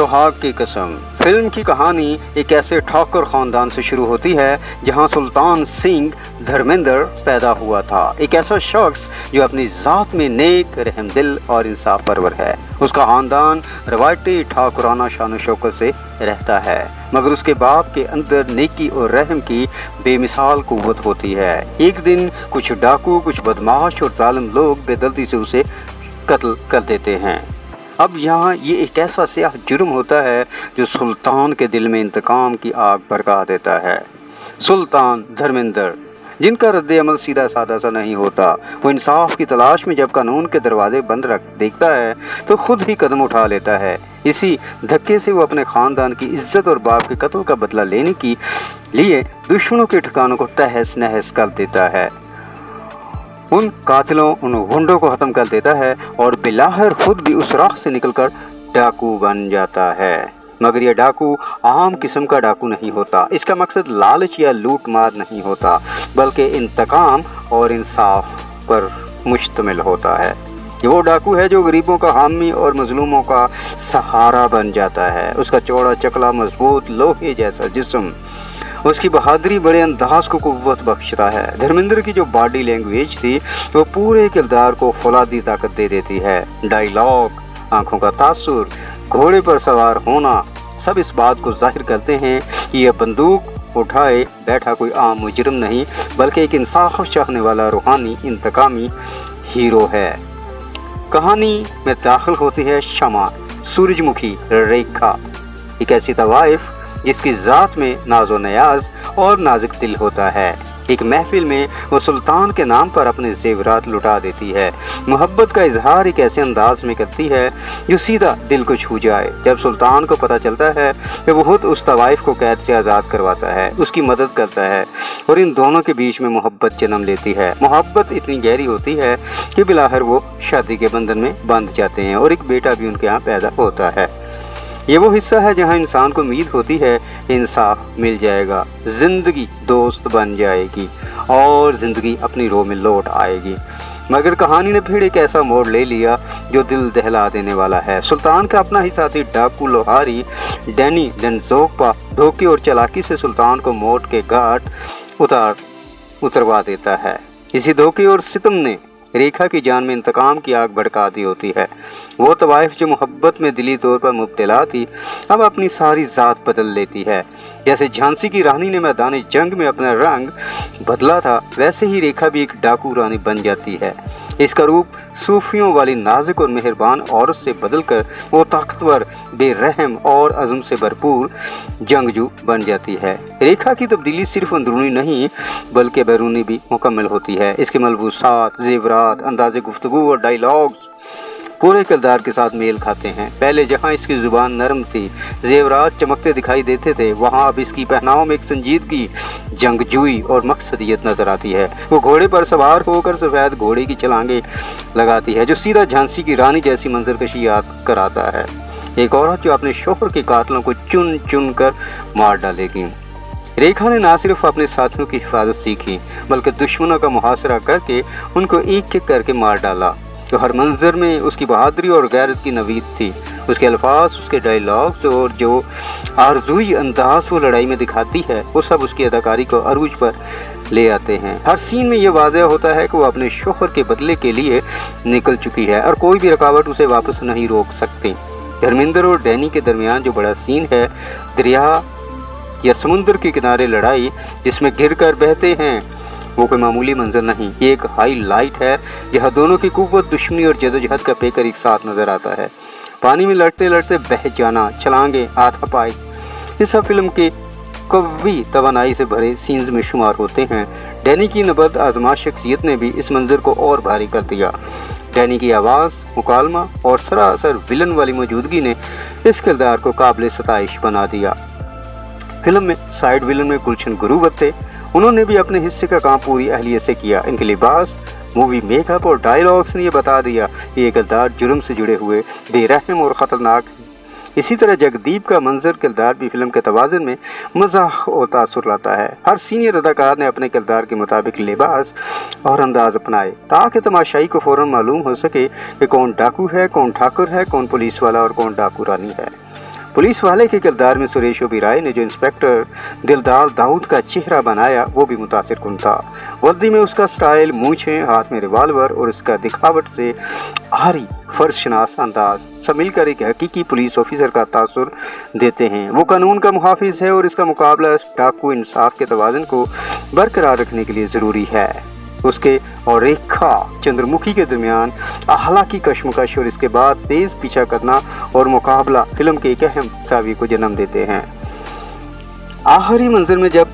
सुहाग की कसम। फिल्म की कहानी एक ऐसे ठाकुर खानदान से शुरू होती है जहां सुल्तान सिंह धर्मेंद्र पैदा हुआ था। एक ऐसा शख्स जो अपनी ज़ात में नेक, रहमदिल और इंसाफ परवर है। उसका खानदान रवायती ठाकुराना शान शौकत से रहता है, मगर उसके बाप के अंदर नेकी और रहम की बेमिसाल कुव्वत होती है। एक दिन कुछ डाकू, कुछ बदमाश और जालिम लोग बेदर्दी से उसे कत्ल कर देते हैं। अब यहाँ ये एक ऐसा स्याह जुर्म होता है जो सुल्तान के दिल में इंतकाम की आग भड़का देता है। सुल्तान धर्मेंद्र, जिनका रद्द अमल सीधा साधा सा नहीं होता, वो इंसाफ की तलाश में जब कानून के दरवाजे बंद रख देखता है तो खुद ही कदम उठा लेता है। इसी धक्के से वो अपने खानदान की इज्जत और बाप के कत्ल का बदला लेने की लिए दुश्मनों के ठिकानों को तहस नहस कर देता है, उन कातिलों, उन गुंडों को खत्म कर देता है और बिलाहर खुद भी उस राह से निकलकर डाकू बन जाता है। मगर यह डाकू आम किस्म का डाकू नहीं होता। इसका मकसद लालच या लूट मार नहीं होता, बल्कि इंतकाम और इंसाफ पर मुश्तमिल होता है। ये वो डाकू है जो गरीबों का हामी और मजलूमों का सहारा बन जाता है। उसका चौड़ा चकला, मजबूत लोहे जैसा जिस्म, उसकी बहादुरी बड़े अंदाज को कुव्वत बख्शता है। धर्मेंद्र की जो बॉडी लैंग्वेज थी वो पूरे किरदार को फौलादी ताकत दे देती है। डायलॉग, आंखों का तासुर, घोड़े पर सवार होना, सब इस बात को जाहिर करते हैं कि यह बंदूक उठाए बैठा कोई आम मुजरिम नहीं, बल्कि एक इंसाफ चाहने वाला रूहानी इंतकामी हीरो है। कहानी में दाखिल होती है शमा, सूरजमुखी रेखा, एक ऐसी तवाइफ जिसकी ज़ात में नाजो नयाज और नाजुक दिल होता है। एक महफिल में वो सुल्तान के नाम पर अपने जेवरात लुटा देती है। मोहब्बत का इजहार एक ऐसे अंदाज में करती है जो सीधा दिल को छू जाए। जब सुल्तान को पता चलता है कि वो खुद उस तवाइफ को कैद से आज़ाद करवाता है, उसकी मदद करता है और इन दोनों के बीच में मोहब्बत जन्म लेती है। मोहब्बत इतनी गहरी होती है कि बिलाहर वो शादी के बंधन में बंध जाते हैं और एक बेटा भी उनके यहाँ पैदा होता है। ये वो हिस्सा है जहाँ इंसान को उम्मीद होती है कि इंसाफ मिल जाएगा, जिंदगी दोस्त बन जाएगी और जिंदगी अपनी रो में लौट आएगी। मगर कहानी ने फिर एक ऐसा मोड़ ले लिया जो दिल दहला देने वाला है। सुल्तान का अपना ही साथी डाकू लोहारी डैनी डेंजोगपा धोखे और चालाकी से सुल्तान को मौत के घाट उतरवा देता है। इसी धोखे और सितम ने रेखा की जान में इंतकाम की आग भड़का दी होती है। वो तवाइफ जो मोहब्बत में दिली तौर पर मुब्तला थी, अब अपनी सारी ज़ात बदल लेती है। जैसे झांसी की रानी ने मैदान जंग में अपना रंग बदला था, वैसे ही रेखा भी एक डाकू रानी बन जाती है। इसका रूप सूफियों वाली नाजुक और मेहरबान औरत से बदलकर वो ताकतवर, बेरहम और अज़म से भरपूर जंगजू बन जाती है। रेखा की तब्दीली सिर्फ अंदरूनी नहीं बल्कि बैरूनी भी मुकम्मल होती है। इसके मलबूसात, जेवरात, अंदाज़े गुफ्तगू और डायलॉग्स पूरे किरदार के साथ मेल खाते हैं। पहले जहां इसकी ज़ुबान नरम थी, जेवरात चमकते दिखाई देते थे, वहां अब इसकी पहनाव में एक संजीदगी, जंगजूई और मकसदियत नजर आती है। वो घोड़े पर सवार होकर सफ़ेद घोड़े की छलांगे लगाती है जो सीधा झांसी की रानी जैसी मंजरकशी याद कराता है। एक औरत जो अपने शोहर के कातलों को चुन चुन कर मार डालेगी। रेखा ने न सिर्फ अपने साथियों की हिफाजत सीखी बल्कि दुश्मनों का मुहासरा करके उनको एक एक करके मार डाला। तो हर मंजर में उसकी बहादुरी और गैरत की नवीद थी। उसके अल्फाज, उसके डायलॉग्स और जो आरज़ूई अंदाज वो लड़ाई में दिखाती है, वो सब उसकी अदाकारी को अरूज पर ले आते हैं। हर सीन में ये वाज़ेह होता है कि वो अपने शोहर के बदले के लिए निकल चुकी है और कोई भी रुकावट उसे वापस नहीं रोक सकती। धर्मेंद्र और डैनी के दरमियान जो बड़ा सीन है, दरिया या समुद्र के किनारे लड़ाई जिसमें गिर कर बहते हैं, वो कोई मामूली मंजर नहीं, ये एक हाईलाइट है जहाँ दोनों की कुव्वत, दुश्मनी और जदोजहद का पेकर एक साथ नजर आता है। पानी में लड़ते लड़ते बह जाना, छलांगे, हाथापाई, ये सब फिल्म के कवी तवानाई से भरे सीन्स में शुमार होते हैं। डैनी की नबद आजमा शख्सियत ने भी इस मंजर को और भारी कर दिया। डैनी की आवाज़, मुकालमा और सरासर विलन वाली मौजूदगी ने इस किरदार को काबिल सताइश बना दिया। फिल्म में साइड विलन में गुलशन गुरुवत थे, उन्होंने भी अपने हिस्से का काम पूरी अहलियत से किया। इनके लिबास, मूवी मेकअप और डायलॉग्स ने ये बता दिया कि ये किरदार जुर्म से जुड़े हुए, बेरहम और ख़तरनाक है। इसी तरह जगदीप का मंजर किरदार भी फिल्म के तवाज़ुन में मज़ाक और तासुर लाता है। हर सीनियर अदाकार ने अपने किरदार के मुताबिक लिबास और अंदाज अपनाए ताकि तमाशाई को फ़ौरन मालूम हो सके कि कौन डाकू है, कौन ठाकुर है, कौन पुलिस वाला और कौन डाकू रानी है। पुलिस वाले के किरदार में सुरेश ओबेरॉय ने जो इंस्पेक्टर दिलदार दाऊद का चेहरा बनाया वो भी मुतासिर कुन था। वर्दी में उसका स्टाइल, मूंछें, हाथ में रिवाल्वर और उसका दिखावट से आरी फर्शनास अंदाज सब मिलकर एक हकीकी पुलिस ऑफिसर का तासुर देते हैं। वो कानून का मुहाफिज है और इसका मुकाबला डाकू इंसाफ के तवाज़ुन को बरकरार रखने के लिए ज़रूरी है। उसके और रेखा चंद्रमुखी के दरमियान अखलाकी कशमकश और इसके बाद तेज पीछा करना और मुकाबला फिल्म के एक अहम सावी को जन्म देते हैं। आखिरी मंजर में जब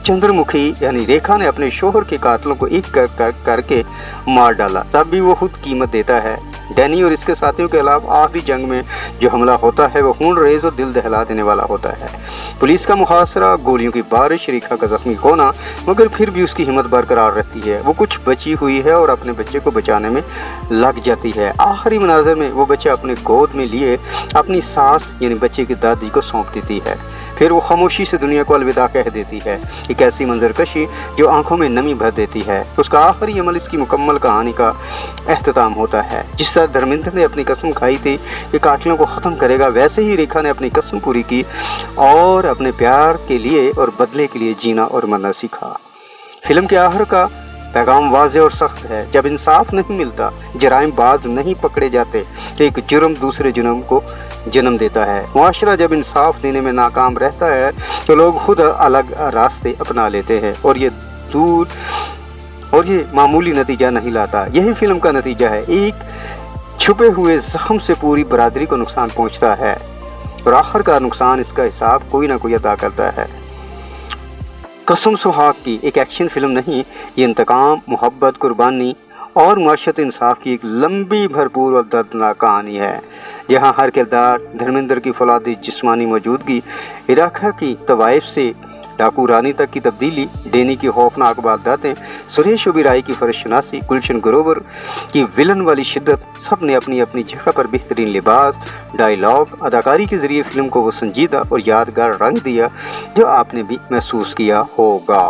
चंद्रमुखी यानी रेखा ने अपने शोहर के कातलों को एक करके मार डाला, तब भी वो खुद कीमत देता है। डैनी और इसके साथियों के अलावा आखिरी जंग में जो हमला होता है वो खून रेज और दिल दहला देने वाला होता है। पुलिस का मुहासरा, गोलियों की बारिश, रेखा का जख्मी होना, मगर फिर भी उसकी हिम्मत बरकरार रहती है। वो कुछ बची हुई है और अपने बच्चे को बचाने में लग जाती है। आखिरी मनाजर में वो बच्चा अपने गोद में लिए अपनी सास यानी बच्चे की दादी को सौंप देती है। फिर वो खामोशी से दुनिया को अलविदा कह देती है। एक ऐसी मंजरकशी जो आंखों में नमी भर देती है। उसका आखिरी अमल इसकी मुकम्मल कहानी का एख्तिताम होता है। जिस तरह धर्मेंद्र ने अपनी कसम खाई थी कि कातिलों को ख़त्म करेगा, वैसे ही रेखा ने अपनी कसम पूरी की और अपने प्यार के लिए और बदले के लिए जीना और मरना सीखा। फिल्म के आखिर का पैगाम वाज़ेह और सख्त है। जब इंसाफ नहीं मिलता, जराइम बाज नहीं पकड़े जाते, तो एक जुर्म दूसरे जुर्म को जन्म देता है। मुआशरा जब इंसाफ देने में नाकाम रहता है तो लोग खुद अलग रास्ते अपना लेते हैं और ये मामूली नतीजा नहीं लाता। यही फिल्म का नतीजा है। एक छुपे हुए जख्म से पूरी बरादरी को नुकसान पहुंचता है और आखिरकार नुकसान इसका हिसाब कोई ना कोई अदा करता है। कसम सुहाग की एक एक्शन फिल्म नहीं, ये इंतकाम, मोहब्बत, कुर्बानी और मुआशरत इंसाफ की एक लंबी, भरपूर और दर्दनाक कहानी है, जहाँ हर किरदार धर्मेंद्र की फौलादी जिस्मानी मौजूदगी, इराक़ा की तवाइफ से डाकू रानी तक की तब्दीली, डेनी की खौफनाक वारदातें, सुरेश ओबेरॉय की फर्शनासी, गुलशन ग्रोवर की विलन वाली शिद्दत, सब ने अपनी अपनी जगह पर बेहतरीन लिबास, डायलॉग, अदाकारी के ज़रिए फिल्म को वो संजीदा और यादगार रंग दिया जो आपने भी महसूस किया होगा।